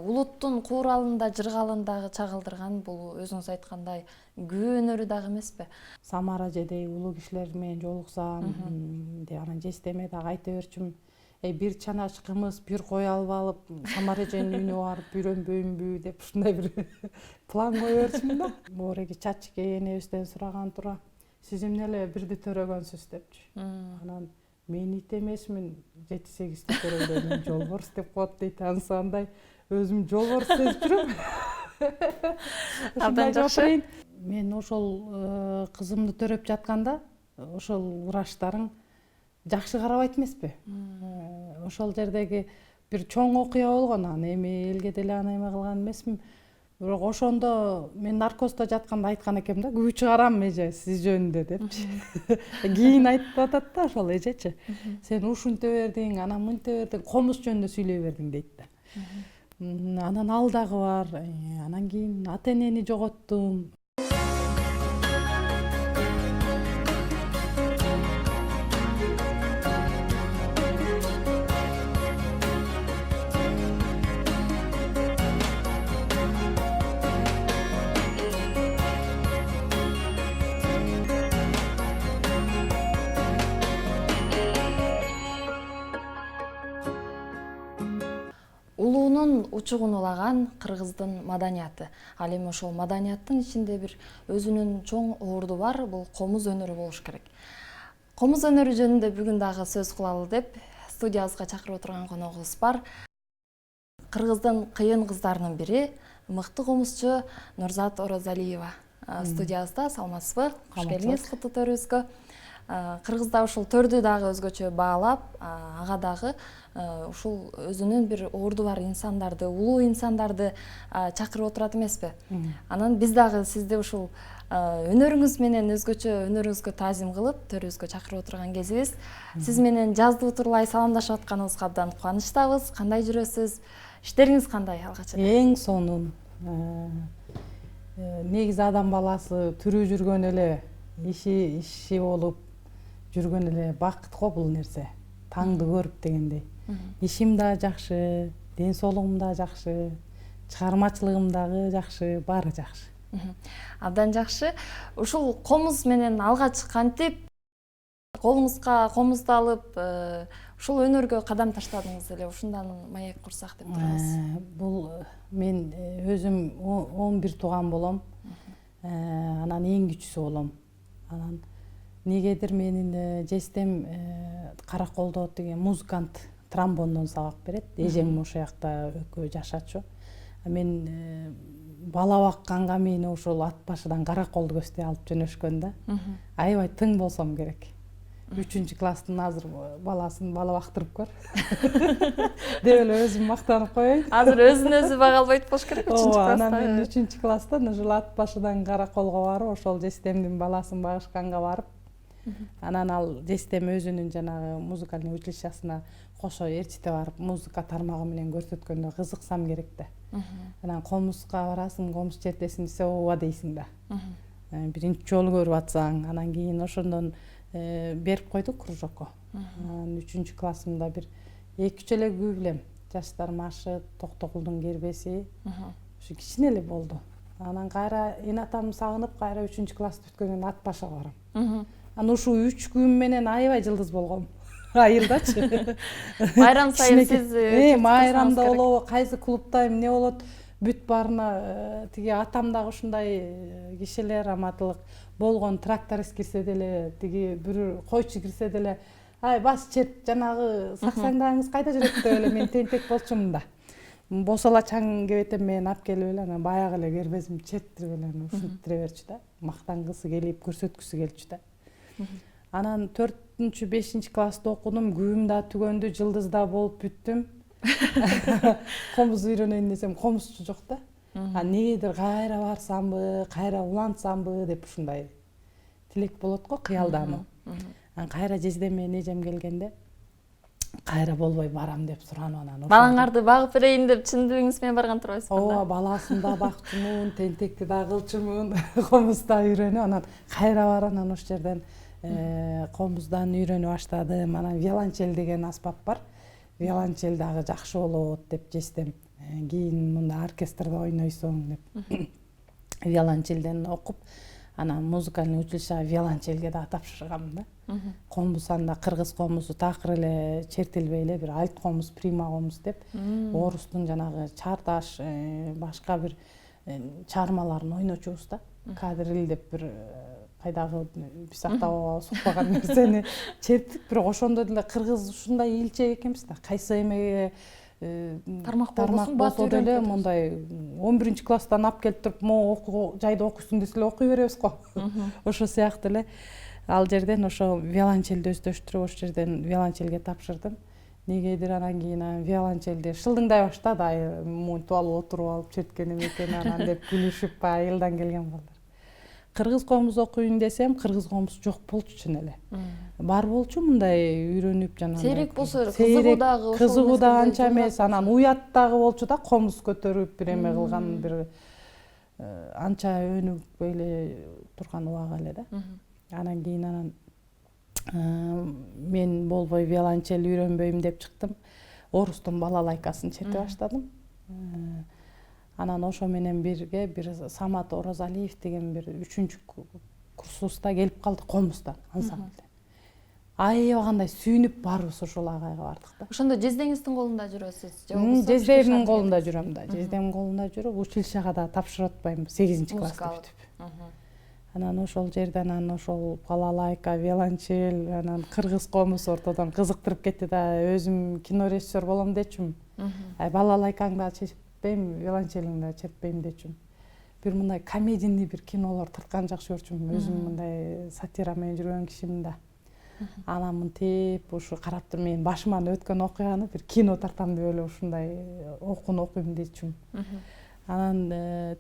Улуттун кууралында, жыргалындагы чагылдырган бул өзүңүз айткандай күү өнөрү дагы эмеспи? Самара жедей улуу кишилер менен жолуксам, анан жестеме дагы айта берчүмүн. Бир чанач кымыз, бир кой алып алып, Самара эженин үйүнө барып үйрөнбөйүнбү деп ушундай бир план кое берчүмүн да. Моореги Чачке энебизден сураган тура, сиз эмне эле бирди төрөгөнсүз депчи. Анан мен ит эмесмин, 7-8 төрөгөнүм жолборс деп коет дейт. Анысы андай өзүм жолборс сезип жүрөм. Абдан жакшы. Мен ошол кызымды төрөп жатканда ошол врачтарың жакшы карабайт эмеспи? Ошол жердеги бир чоң окуя болгон, аны эми элге деле аны эме кылган эмесмин. Бирок ошондо мен наркоздо жатканда айткан экем да, күбө чыгарам эже сиз жөнүндө депчи. Кийин айтып атат да ошол эжечи. Сен ушинте бердиң, анан мынте бердиң, комуз жөнүндө сүйлөй бердиң дейт да. Анан ал дагы бар. Анан кийин ата энени жоготтум. Улуунун учугун улаган кыргыздын маданияты. Ал эми ошол маданияттын ичинде бир өзүнүн чоң орду бар, бул комуз өнөрү болуш керек. Комуз өнөрү жөнүндө бүгүн дагы сөз кылалы деп студиябызга чакырып отурган коногубуз бар. Кыргыздын кыйын кыздарынын бири, мыкты комузчу Нурзат Оразалиева студиябызда. Саламатсызбы? Кош келиңиз куттуу төрүбүзгө. Кыргызда ушул төрдү дагы өзгөчө баалап, ага дагы ушул өзүнүн бир орду бар инсандарды, улуу инсандарды чакырып отурат эмеспи? Анан биз дагы сизди ушул өнөрүңүз менен өзгөчө өнөрүңүзгө таазим кылып, төрүбүзгө чакырып отурган кезибиз. Сиз менен жаздуу турлай саламдашып атканыбызга абдан кубанычтабыз. Кандай жүрөсүз? Иштериңиз кандай алгач эле? Эң сонун. Негизи адам баласы тирүү жүргөн эле, иши болуп жүргөн эле бакыт го бул нерсе. Таңды көрүп дегендей. Ишим да жакшы, ден соолугум да жакшы, чыгармачылыгым дагы жакшы, баары жакшы. Абдан жакшы. Ушул комуз менен алгач кантип колуңузга комузду алып, ушул өнөргө кадам таштадыңыз эле? Ушундан маек курсак деп турабыз. Бул мен өзүм 11 тууган болом. Анан эң кичүүсү болом. Анан негедир менин жестем Караколдо деген музыкант тромбондон сабак берет. Эжем ошол жакта экөө жашачу. Мен бала бакканга мени ошол ат башыдан Караколду көздөй алып жөнөшкөн да. Аябай тың болсом керек. 3 класстын азыр баласын бала бактырып көр. Деп эле өзүм мактанып коеюн. Азыр өзүн өзү бага албайт болуш керек 3 класста. Анан мен 3 класстан ошол ат башыдан Караколго барып, ошол жестемдин баласын багышканга барып, анан ал жестем өзүнүн жанагы музыкальный училищесине кошо эртите барып, музыка тармагы менен көрсөткөндө кызыксам керек да. Анан комузга барасың, комуз чертесиң десе, ооба дейсиң да. Биринчи жолу көрүп атсаң, анан кийин ошондон берип койду кружокко. Анан 3 классымда бир 2 эле күү билем. Жаштар маршы, Токтогулдун кербеси. Ушу кичине эле болду. Анан кайра эн атамды сагынып, кайра 3 класс бүткөндөн кийин ат башыга барам. Анан ушул 3 күүм менен аябай жылдыз болгом. Айылдачы. Майрам сайын сиз майрамда болобу, кайсы клубда эмне болот, бүт баарына тиги атам дагы ушундай кишилер аматылык болгон. Тракторист кирсе деле, тиги бир койчу кирсе деле, ай бас чеп жанагы саксаңдарыңыз кайда жүрөт деп эле мен тентек болчумун да. босала чаң кебетем менен алып келип эле анан баягы эле кербезим чертирип эле ушинтире берчү да. Мактангысы келип көрсөткүсү келчү да. Анан 4-5 класста окудум, күбүм да түгөндү, жылдыз да болуп бүттүм. Комуз үйрөнөйүн десем комузчу жок да. Негедир кайра барсамбы, кайра улантсамбы деп ушундай тилек болот го, кыялдануу. Анан кайра жездем менен эжем келгенде кайра болбой барам деп суранып анан балаңарды багып берейин деп чын дилиңиз менен барган турбайсызбы? Ооба, баласын да бакчумун, тентекти да кылчумун, комуз да үйрөнүп, анан кайра барып анан ошол жерден комуздан үйрөнүп баштадым. Анан виолончель деген аспап бар. Виолончель дагы жакшы болот деп жездем. Кийин мында оркестрде ойнойсуң деп. Виолончелден окуп, анан музыкальный училищеге виолончельге да тапшыргам да. Комуз анда кыргыз комузу такыр эле чертилбей эле бир альт комуз, прима комуз деп орустун жанагы чардаш, башка бир чыгармаларын ойночубуз да. Кадрил деп бир кайдагы бисактап сукпаган нерсени чертип, бирок ошондо деле кыргыз ушундай илче экенбиз да. Кайсы эмеге тармак болсо деле мындай 11 класстан алып келип туруп, могу жайда окуйсуң десе эле окуй беребиз го. Ошо сыяктуу эле ал жерден ошо виолончельди өздөштүрүп, ошол жерден виолончельге тапшырдым. Негедир анан кийин виолончельди шылдыңдай баштады, монтип алып отуруп алып черткеним экен анан деп күлүшүп баягы айылдан келген балдар. Кыргыз комуз окуйын десем, кыргыз комуз жок болчу чын эле. Бар болчу мындай үйрөнүп жанагы. Сейрек болсо кызыгуу дагы кызыгуу да анча эмес, анан уят дагы болчу да, комуз көтөрүп бир эме кылган бир анча өнүгүп эле турган убак эле да. Анан кийин мен болбой виолончель үйрөнбөйм деп чыктым. Орустун балалайкасын черте баштадым. Анан ошо менен бирге бир Самат Орозалиев деген бир 3-курсуста келип калды комуздан, ансамбльден. Аябагандай сүйүнүп барыбыз ошол агайга бардык да. Ошондо жездеңиздин колунда жүрөсүз же болбосо? Жездемдин колунда жүрөм да. Жездемдин колунда жүрүп, училищега да тапшырып атпайм 8-класста бүтүп. Анан ошол жерден ошол балалайка, виолончель, анан кыргыз комуз ортодон кызыктырып кетти да, өзүм кино режиссер болом дечүм. Балалайкаңды да чертпейм, виолончелиңди да чертпейм дечүм. Бир мындай комедийный бир кинолор тарткан жакшы көрчүм. Өзүм мындай сатира менен жүргөн кишимин да. Анан мынтип ушу карап туруп менин башыман өткөн окуяны бир кино тартам деп эле ушундай окууну окуйм дечүм. Анан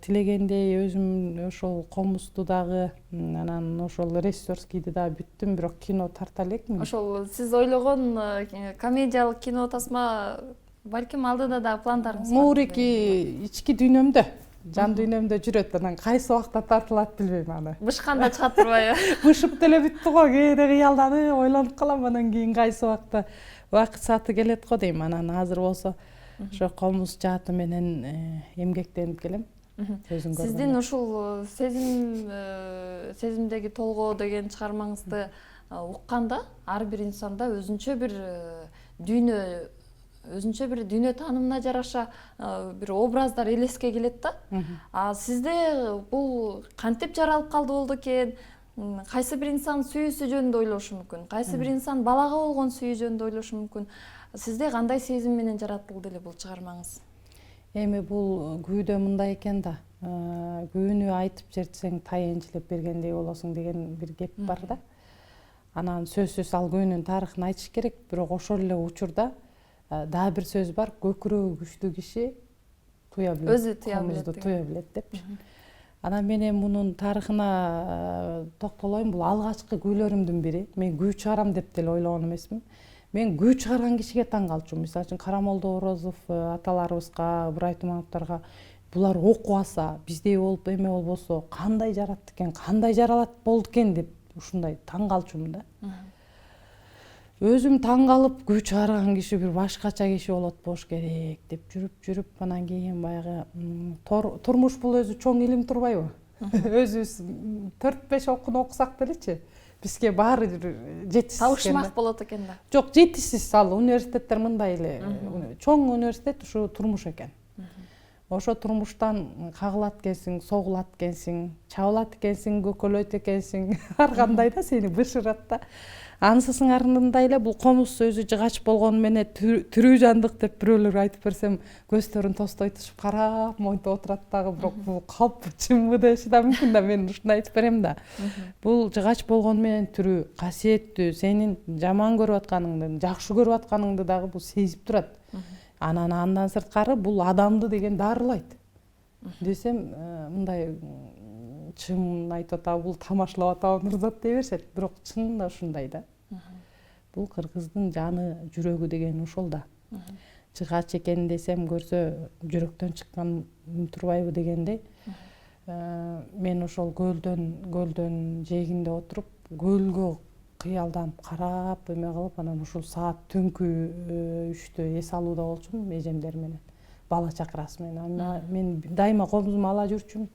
тилегендей өзүм ошол комузду дагы, анан ошол режиссерскийди да бүттүм, бирок кино тарта элекмин. Ошол сиз ойлогон комедиялык кино тасма балким алдыда дагы пландарыңыз бар. Мурики ички дүйнөмдө, жан дүйнөмдө жүрөт, анан кайсы убакта тартылат билбейм аны. Бышканда чыгат турбайбы? Бышып деле бүттү го, кээде кыялданып ойлонуп калам, анан кийин кайсы убакта убакыт сааты келет го дейм. Анан азыр болсо ошо комуз жааты менен эмгектенип келем. Сиздин ушул сезимдеги толгоо деген чыгармаңызды укканда ар бир инсанда өзүнчө бир дүйнө таанымына жараша бир образдар элеске келет да. Сизде бул кантип жаралып калды болду экен? Кайсы бир инсан сүйүүсү жөнүндө ойлошу мүмкүн, кайсы бир инсан балага болгон сүйүү жөнүндө ойлошу мүмкүн. Сизде кандай сезим менен жаратылды эле бул чыгармаңыз? Эми бул күйдө мындай экен да, күүнү айтып чертсең таянчылап бергендей болосуң деген бир кеп бар да. Анан сөзсүз ал күүнүн тарыхын айтыш керек, бирок ошол эле учурда дагы бир сөз бар, көкүрөгү күчтүү киши туя билет, өзү туя билет депчи. Анан мен мунун тарыхына токтолоюм, бул алгачкы күүлөрүмдүн бири. Мен күү чыгарам деп деле ойлогон эмесмин. Мен күү чыгарган кишиге таң калчумун. Мисалы үчүн Карамолдо Орозов аталарыбызга, Ыбырай Тумановдорго булар окуп алса, биздей болуп эме болбосо кандай жаратты экен, кандай жаралат болду экен деп ушундай таң калчумун да. Өзүм таң калып, күү чыгарган киши бир башкача киши болот болуш керек деп жүрүп, анан кийин баягы турмуш бул өзү чоң илим турбайбы? Өзүбүз 4-5 окууну окусак делечи, бизге баары жетишсиз. Табышмак болот экен да. Жок, жетишсиз. Ал университеттер мындай эле чоң университет ушу турмуш экен. ошо турмуштан кагылат экенсиң, согулат экенсиң, чабылат экенсиң, көкөлөйт экенсиң, ар кандай да сени бышырат да. Анысысың арындай эле бул комуз өзү жыгач болгону менен тирүү жандык деп бирөөлөр айтып берсем, көздөрүн тостойтушуп карап монтип отурат дагы, бирок бул калп чынбы деши да мүмкүн да, мен ушуну айтып берем да. Бул жыгач болгону менен тирүү, касиеттүү, сенин жаман көрүп атканыңды, жакшы көрүп атканыңды дагы бул сезип турат. Андан сырткары бул адамды деген дарылайт десем, мындай чын айтып атабы, бул тамашалап атабы Нурзат дей беришет, бирок чынында ушундай да. Бул кыргыздын жаны, жүрөгү деген ошол да. Жыгач экен десем, көрсө жүрөктөн чыккан турбайбы дегендей. Мен ошол көлдөн жээгинде отуруп, көлгө кыялданып карап, эме кылып, анан ушул саат түнкү 3-тө эс алууда болчумун эжемдер менен, бала чакырасы менен. Мен дайыма комузуму ала жүрчүмүн,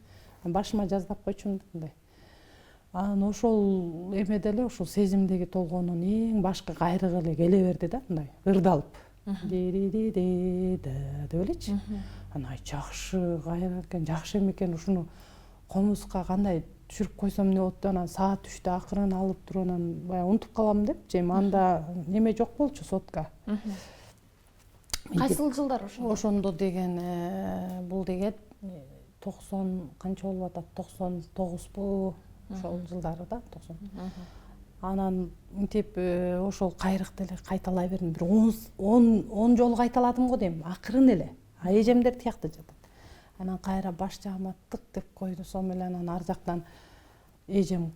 башыма жаздап койчумун мындай. Анан ошол эмеде эле, ошол сезимдеги толгоонун эң башкы кайрыгы эле келе берди да, мындай ырдалып. Ди-ди-ди-ди деп элечи. Анан жакшы кайрык экен, жакшы эме экен, ушуну комузга кандай түшүрүп койсом эмне болот деп, анан саат 3-тө акырын алып туруп, анан баягы унутуп калам депчи. Анда неме жок болчу, сотка. Кайсыл жылдар ошондо? Ошондо деген бул деген 90 канча болуп атат, 99бу, ошол жылдары да, 90. Анан мынтип ошол кайрыкты эле кайталай бердим. Бир 10 жолу кайталадым го дейм, акырын эле. Эжемдер тиякты жатат. Анан кайра баш жагыма тык деп койду, сом эле анан ар жактан эжем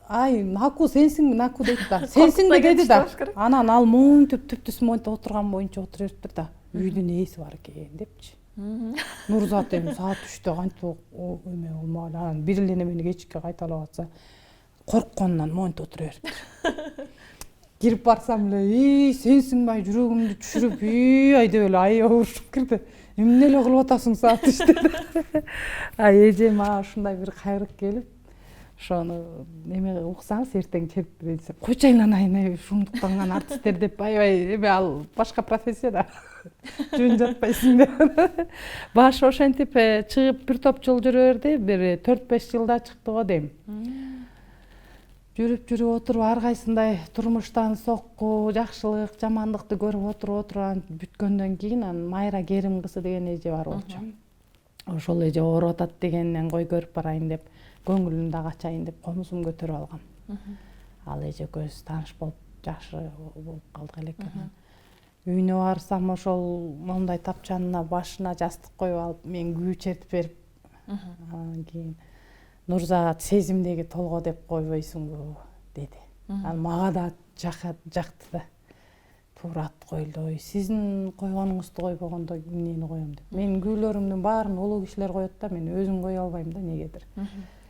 ай, Наку сенсиңби, Наку дейт да. Сенсиңби деди да. Анан ал монтип түптүс монтип отурган боюнча отура бериптир да. Үйдүн ээси бар экен депчи. Нурзат эми саат 3-тө кантип эме болмок эле, анан бир эле немени кечикке кайталап атса, коркконунан монтип отура бериптир. Кирип барсам эле, сенсиңби, жүрөгүмдү түшүрүп, ай деп эле аябай урушуп кирди. Эмне эле кылып атасың саат 3-тө? Эжем ушундай бир кайрык келип, ошону эме уксаңыз эртең чертип берейин. Койчу айланайын, ушундуктан артисттер деп аябай эме, ал башка профессия да. Жөн жатпайсың деп. Башы ошентип чыгып бир топ жыл жүрө берди, бир 4-5 жылда чыкты го дейм. Жүрүп отуруп, ар кайсындай турмуштан сокку, жакшылык, жамандыкты көрүп отуруп бүткөндөн кийин, анан Майра Керим кызы деген эже бар болчу. Ошол эже ооруп атат дегенден кой көрүп барайын деп, көңүлүн да качайын деп комузун көтөрүп алгам. Ал эже экөөбүз тааныш болуп, жакшы болуп калдык эле экен. Үйүнө барсам, ошол момундай тапчанына башына жастык коюп алып, мен күү чертип берип, анан кийин Нурзат сезимдеги толго деп койбойсуңбу деди. Ал мага да жакты да. Туура койлду. Сиздин койгонуңузду койбогондо эмнени коем деп. Мен күүлөрүмдүн баарын улуу кишилер коет да, мен өзүм кое албайм да, негедир.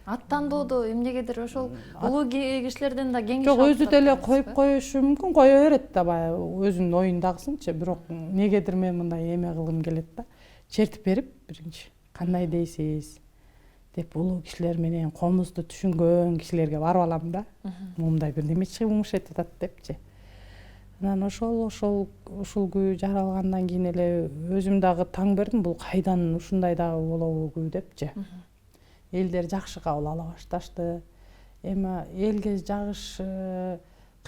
Аттандоодо эмнегедир ошол улуу кишилерден да кеңеш алып. Жок, өзү деле коюп коюшу мүмкүн, кое берет да, баягы өзүнүн оюндагысынчы, бирок негедир мен мындай эме кылгым келет да. Чертип берип, биринчи кандай дейсиз деп улуу кишилер менен комузду түшүнгөн кишилерге барып алам да. Момундай бир неме чыгымыш этип атат депчи. Анан ошол күү жаралгандан кийин эле өзүм дагы таң бердим, бул кайдан ушундай дагы болобу күү депчи. Элдер жакшы кабыл ала башташты. Эми элге жагыш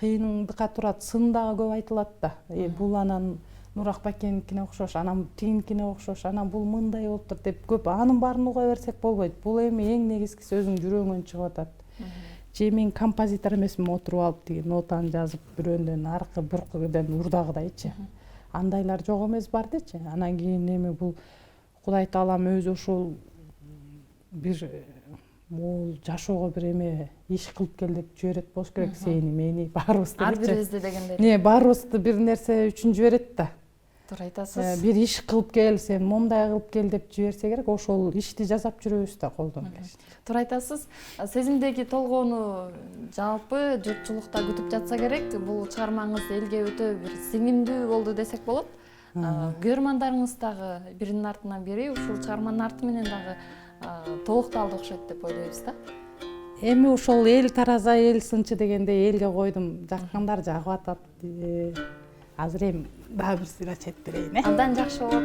кыйындыкка турат, сын дагы көп айтылат да. Бул анан Нурак Бакеновкине окшош, анан тигинкине окшош, анан бул мындай болуптур деп көп анын баарын уга берсек болбойт. Бул эми эң негизгиси өзүңүн жүрөгүңөн чыгып атат. Же мен композитор эмесмин, отуруп алып тиги нотаны жазып бирөөндөн аркы буркуден урдагыдайчы. Андайлар жок эмес бар дечи. Анан кийин эми бул Кудай таалам өзү ушул бир могул жашоого бир эме иш кылып кел деп жиберет болуш керек, сени, мени, баарыбызды. Ар бирибизди дегендей. Не, баарыбызды бир нерсе үчүн жиберет да. Туура айтасыз. Бир иш кылып кел, сен момундай кылып кел деп жиберсе керек, ошол ишти жасап жүрөбүз да колдон келишинче. Туура айтасыз. Сезимдеги толгоону жалпы журтчулукта күтүп жатса керек. Бул чыгармаңыз элге өтө бир сиңимдүү болду десек болот. Көрөрмандарыңыз дагы биринин артынан бири ушул чыгарманын арты менен дагы толукталды окшойт деп ойлойбуз да. Эми ошол эл тараза, эл сынчы дегенде элге койдум. Жаккандар жагып атат. Азыр эми дагы бир сыйра чет берейин. Абдан жакшы болот.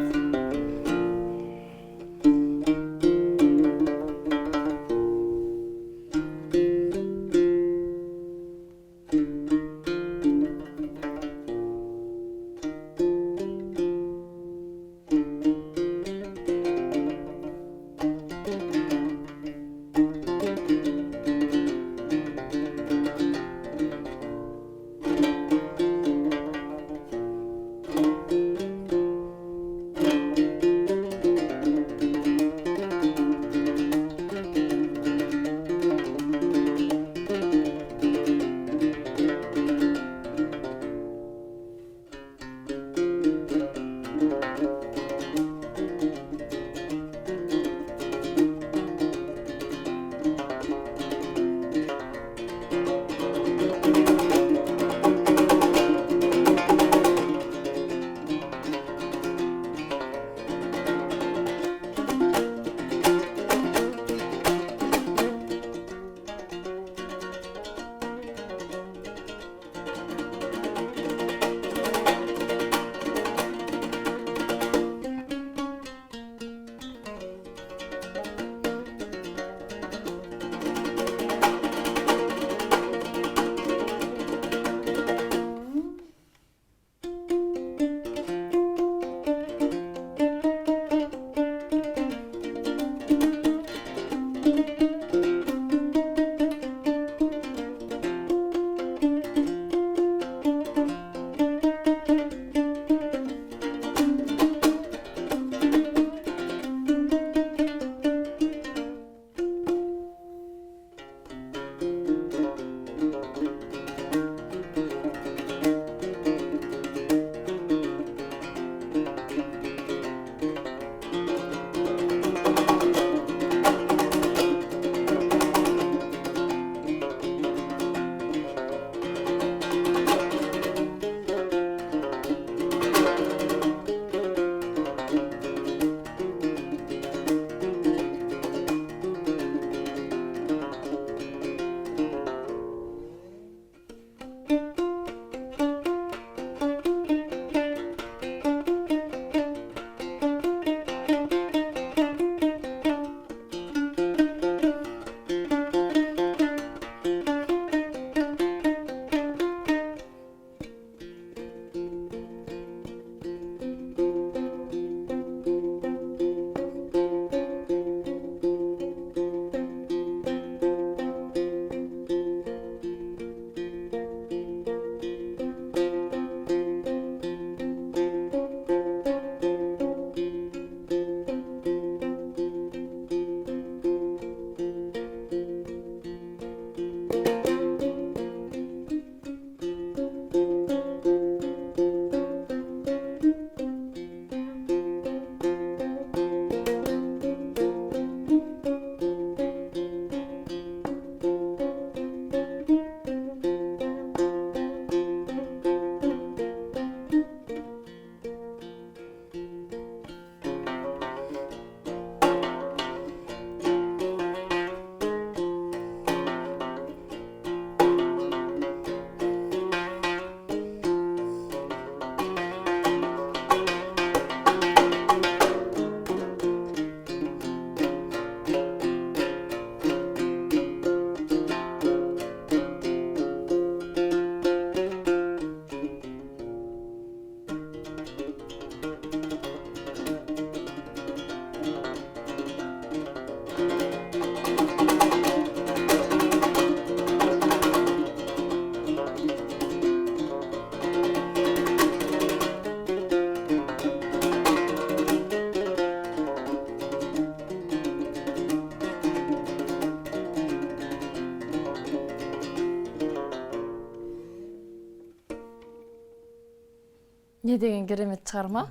эмне деген керемет чыгарма.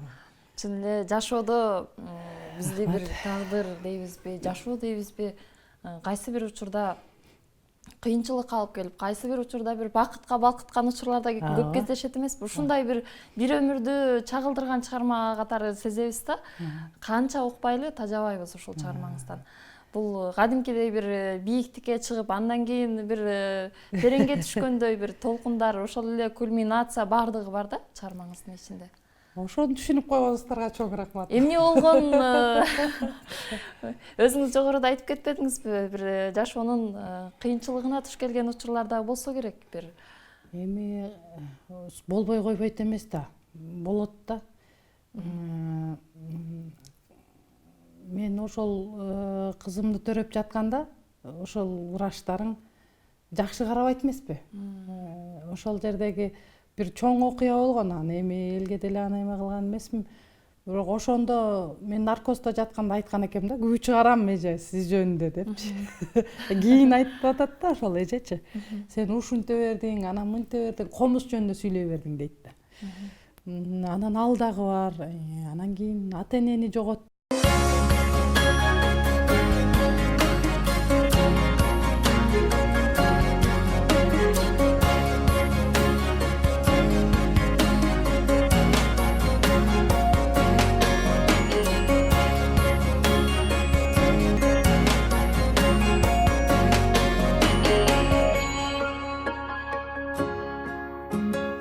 Чын эле жашоодо бизде бир тагдыр дейбизби, жашоо дейбизби, кайсы бир учурда кыйынчылыкка алып келип, кайсы бир учурда бир бакытка балкыткан учурлар да көп кездешет эмеспи? Ушундай бир өмүрдү чагылдырган чыгарма катары сезебиз да. Канча укпай эле тажабайбыз ушул чыгармаңыздан. Бул кадимкидей бир бийиктикке чыгып, андан кийин бир тереңге түшкөндөй бир толкундар, ошол эле кульминация бардыгы бар да чыгармаңыздын ичинде. Ошону түшүнүп койгонуңуздарга чоң рахмат. Эмне болгон? Өзүңүз жогоруда айтып кетпедиңизби? Бир жашоонун кыйынчылыгына туш келген учурлар да болсо керек бир. Эми болбой койбойт эмес да. Болот да. Мен ошол кызымды төрөп жатканда ошол врачтарың жакшы карабайт эмеспи? Ошол жердеги бир чоң окуя болгон, аны эми элге деле аны эме кылган эмесмин. Бирок ошондо мен наркоздо жатканда айткан экем да, күбө чыгарам эже сиз жөнүндө депчи. Кийин айтып атат да ошол эжечи. Сен ушинте бердиң, анан мынте бердиң, комуз жөнүндө сүйлөй бердиң дейт да. Анан ал дагы бар. Анан кийин ата энени жогот